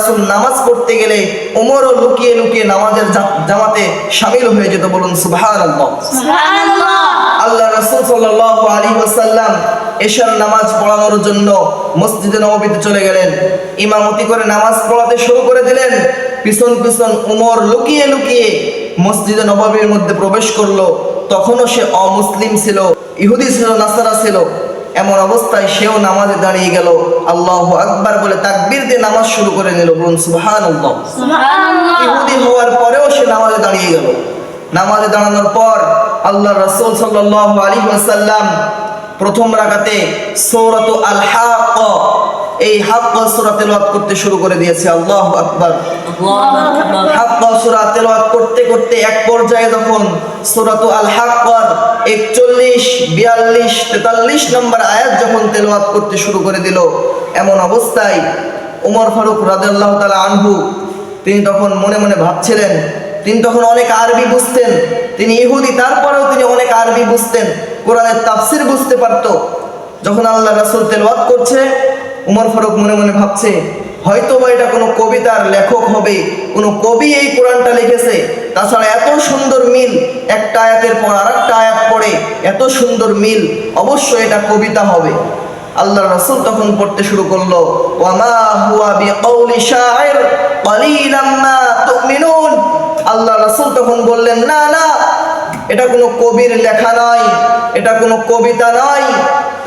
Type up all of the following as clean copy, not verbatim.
রাসূল নামাজ পড়তে গেলে ওমরও লুকিয়ে লুকিয়ে নামাজের জামাতে শামিল হয়ে যেত। বলুন সুবহানাল্লাহ। সুবহানাল্লাহ। আল্লাহ রাসূল সাল্লাল্লাহু আলাইহি ওয়াসাল্লাম এশার নামাজ পড়ানোর জন্য মসজিদে নববীতে চলে গেলেন। ইমামতি করে নামাজ পড়াতে শুরু করে দিলেন। পিছন পিছন ওমর লুকিয়ে লুকিয়ে মসজিদে নববীর মধ্যে প্রবেশ করলো। তখনও সে অমুসলিম ছিল, ইহুদি ছিল, নাসারা ছিল। এমন অবস্থায় সেও নামাজে দাঁড়িয়ে গেল, আল্লাহু আকবার বলে তাকবীর দিয়ে নামাজ শুরু করে নিল। বলুন সুবহানাল্লাহ। সুবহানাল্লাহ। ইহুদি হওয়ার পরেও সে নামাজে দাঁড়িয়ে গেল। নামাজে দাঁড়ানোর পর আল্লাহ রাসূল সাল্লাল্লাহু আলাইহি ওয়াসাল্লাম প্রথম রাকাতে সূরাতুল হাক্কা, এই হাক্কা সূরা তেলাওয়াত করতে শুরু করে দিয়েছে। আল্লাহু আকবার। আল্লাহু আকবার। হাক্কা সূরা তেলাওয়াত করতে করতে এক পর্যায়ে যখন সূরাতুল হাক্কার 41, 42, 43 নম্বর আয়াত যখন তেলাওয়াত করতে শুরু করে দিল, এমন অবস্থায় ওমর ফারুক রাদিয়াল্লাহু তাআলা আনহু তিনি তখন মনে মনে ভাবছিলেন, তিনি তখন অনেক আরবি বুঝতেন, তিনি ইহুদি, তারপরেও তিনি অনেক আরবি বুঝতেন, কোরআনের তাফসীর বুঝতে পারত। যখন আল্লাহ রাসূল তেলাওয়াত করছে, ওমর ফারুক মনে মনে ভাবছে, হয়তো বা এটা কোনো কবিতার লেখক হবে, কোনো কবি এই কোরআনটা লিখেছে। তাছাড়া এত সুন্দর মিল, একটা আয়াতের পর আরেকটা আয়াত পড়ে এত সুন্দর মিল, অবশ্যই এটা কবিতা হবে। আল্লাহ রাসূল তখন পড়তে শুরু করলো, ওয়ামা হুয়া বিকাউলি শাইর ক্বালিলাম মা তুমিনুন। আল্লাহ রাসূল তখন বললেন, না না, এটা কোনো কবির লেখা নয়, এটা কোনো কবিতা নয়।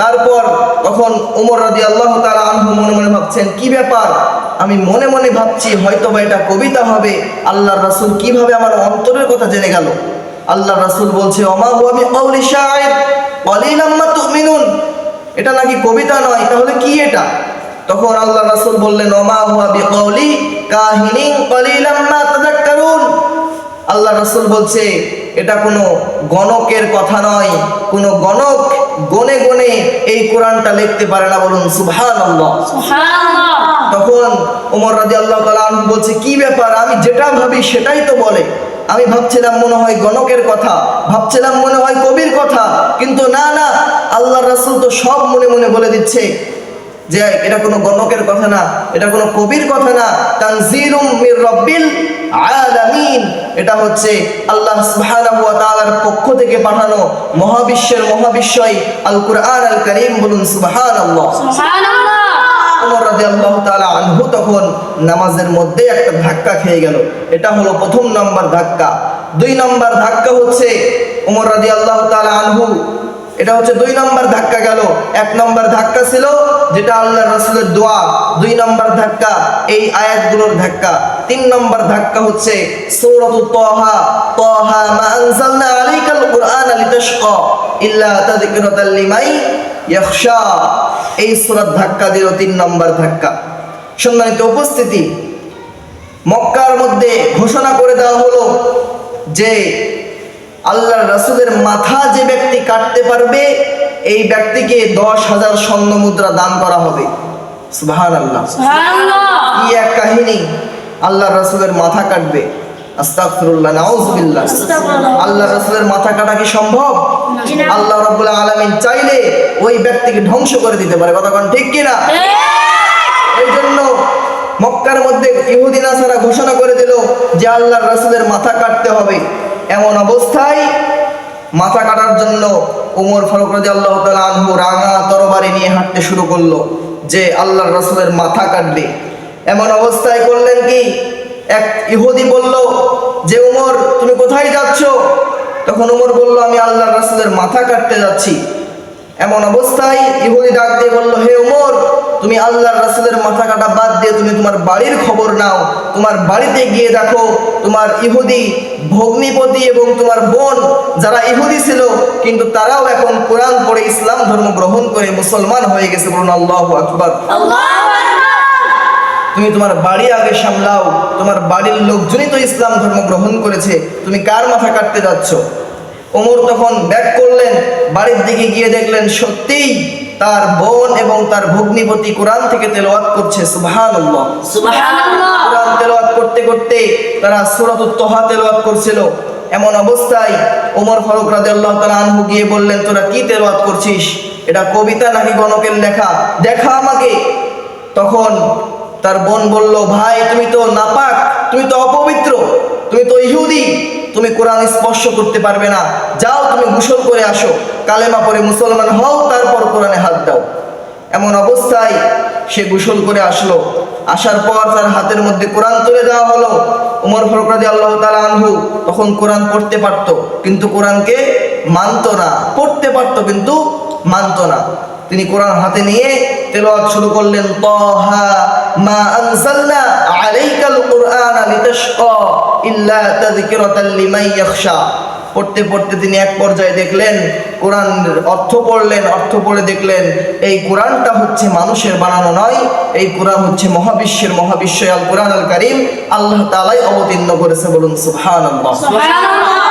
তারপর তখন ওমর রাদিয়াল্লাহু তাআলা আনহু মনে মনে ভাবছেন, কি ব্যাপার, আমি মনে মনে ভাবছি হয়তো বা এটা কবিতা হবে। আল্লাহর রাসূল কিভাবে আমার অন্তরের কথা জেনে গেল? আল্লাহর রাসূল বলছে, ওমা হুয়া বিকাউলি শাইর ক্বালিলাম মা তুমিনুন, এটা নাকি কবিতা নয়, তাহলে কি এটা? তখন আল্লাহ রাসূল বললেন, ওমা হুয়া বিকাউলি কাহিনিন ক্বালিলাম মা তাযাক্কারুন। আল্লাহ রাসূল বলছে, এটা কোনো গণকের কথা নয়, কোনো গণক গনে গনে এই কোরআনটা লিখতে পারে না। বলুন সুবহানাল্লাহ। সুবহানাল্লাহ। তখন ওমর রাদিয়াল্লাহু তাআলা আনহু বলছে, কি ব্যাপার, আমি যেটা ভাবি সেটাই তো বলে। আমি ভাবছিলাম মনে হয় গণকের কথা, ভাবছিলাম মনে হয় কবির কথা, কিন্তু না না, আল্লাহর রাসূল তো সব মনে মনে বলে দিচ্ছে যে এটা কোনো গণকের কথা না, এটা কোনো কবির কথা না, তানজিলুম মির রাব্বিল আলামিন, এটা হচ্ছে আল্লাহ সুবহানাহু ওয়া তাআলার পক্ষ থেকে পাঠানো মহাবিশ্বের মহাবিশ্বই আল কুরআন আল কারীম। বলুন সুবহানাল্লাহ। সুবহানাল্লাহ। ওমর রাদিয়াল্লাহু তাআলা আনহু তখন নামাজের মধ্যে একটা ধাক্কা খেয়ে গেল। এটা হলো প্রথম নাম্বার ধাক্কা। 2 নাম্বার ধাক্কা হচ্ছে ওমর রাদিয়াল্লাহু তাআলা আনহু, এটা হচ্ছে 2 নাম্বার ধাক্কা গেল। 1 নাম্বার ধাক্কা ছিল যেটা আল্লাহর রাসূলের দোয়া, 2 নাম্বার ধাক্কা এই আয়াতগুলোর ধাক্কা। 3 নাম্বার ধাক্কা হচ্ছে সূরাতুত তাহা, তাহা মা আনজালনা আলাইকাল কুরআনা লিতাশকা ইল্লা তাযকিরাতাল লিমান ইয়াখশা, এই সূরার ধাক্কা দিল 3 নাম্বার ধাক্কা। সম্মানিত উপস্থিতি, মক্কার মধ্যে ঘোষণা করে দেওয়া হলো যে আল্লাহর রাসূলের মাথা যে ব্যক্তি কাটতে পারবে এই ব্যক্তিকে 10,000 স্বর্ণ মুদ্রা দান করা হবে। সুবহানাল্লাহ। সুবহানাল্লাহ। কি এক কাহিনী, আল্লাহর রাসূলের মাথা কাটবে, আস্তাগফিরুল্লাহ, নাউযুবিল্লাহ। আল্লাহর রাসূলের মাথা কাটা কি সম্ভব? আল্লাহ রাব্বুল আলামিন চাইলে ওই ব্যক্তিকে ধ্বংস করে দিতে পারে, কথা কোন ঠিক কিনা? এই জন্য মক্কার মধ্যে ইহুদি নাসারা ঘোষণা করে দিল যে আল্লাহর রাসূলের মাথা কাটতে হবে। এমন অবস্থায় মাথা কাটার জন্য ওমর ফারুক রাদিয়াল্লাহু তাআলা আনহু রাঙা তরবারি নিয়ে হাঁটতে শুরু করলো যে আল্লাহর রাসূলের মাথা কাটবে। এমন অবস্থায় করলেন কি, এক ইহুদি বলল যে ওমর তুমি কোথায় যাচ্ছ? তখন ওমর বলল, আমি আল্লাহর রাসূলের মাথা কাটতে যাচ্ছি। এমন অবস্থায় ইহুদি ডাক দিয়ে বলল, হে ওমর, তুমি আল্লাহর রাসূলের মাথা কাটা বাদ দিয়ে তুমি তোমার বাড়ির খবর নাও, তোমার বাড়িতে গিয়ে দেখো তোমার ইহুদি ভগ্নিপতি এবং তোমার বোন যারা ইহুদি ছিল কিন্তু তারাও এখন কোরআন পড়ে ইসলাম ধর্ম গ্রহণ করে মুসলমান হয়ে গেছে। বলুন আল্লাহু আকবার। আল্লাহু আকবার। তুমি তোমার বাড়ি আগে সামলাও, তোমার বাড়ির লোকজনই তো ইসলাম ধর্ম গ্রহণ করেছে, তুমি কার মাথা কাটতে যাচ্ছ? ওমর তখন ব্যাক করলেন, বাড়ির দিকে গিয়ে দেখলেন সত্যিই তার বোন এবং তার ভগ্নিপতি কোরআন থেকে তেলাওয়াত করছে। সুবহানাল্লাহ। সুবহানাল্লাহ। কোরআন তেলাওয়াত করতে করতে তারা সূরাতুত তাহা তেলাওয়াত করছিল। এমন অবস্থায় ওমর ফারুক রাদিয়াল্লাহু তাআলা আনহু গিয়ে বললেন, তোরা কি তেলাওয়াত করছিস? এটা কবিতা নাকি গণকের লেখা? দেখা আমাকে। তখন তার বোন বলল, ভাই তুমি তো নাপাক, তুমি তো অপবিত্র, তুমি তো ইহুদি, তুমি কোরআন স্পর্শ করতে পারবে না, যাও তুমি গোসল করে আসো, কালেমা পড়ে মুসলমান হও, তারপর কোরআনে হাত দাও। এমন অবস্থায় সে গোসল করে আসলো। আসার পর তার হাতের মধ্যে কোরআন তুলে দেওয়া হলো। ওমর ফারুক রাদিয়াল্লাহু তাআলা আনহু তখন কোরআন পড়তে পারতো, কিন্তু কোরআনকে মানতো না। পড়তে পারতো কিন্তু মানতো না। তিনি কোরআন হাতে নিয়ে তেলাওয়াত শুরু করলেন, তাহা মা আনজালনা আলাইকাল কুরআনা লিতাশকা ইল্লা তাযকিরাতাল লিমান ইয়াখশা। পড়তে পড়তে তিনি এক পর্যায়ে দেখলেন, কোরআন অর্থ পড়লেন, অর্থ পড়ে দেখলেন এই কোরআনটা হচ্ছে মানুষের বানানো নয়, এই কোরআন হচ্ছে মহাবিশ্বের মহাবিশ্ব আল কোরআন আল কারীম, আল্লাহ তাআলাই অবতীর্ণ করেছে। বলুন সুবহানাল্লাহ। সুবহানাল্লাহ।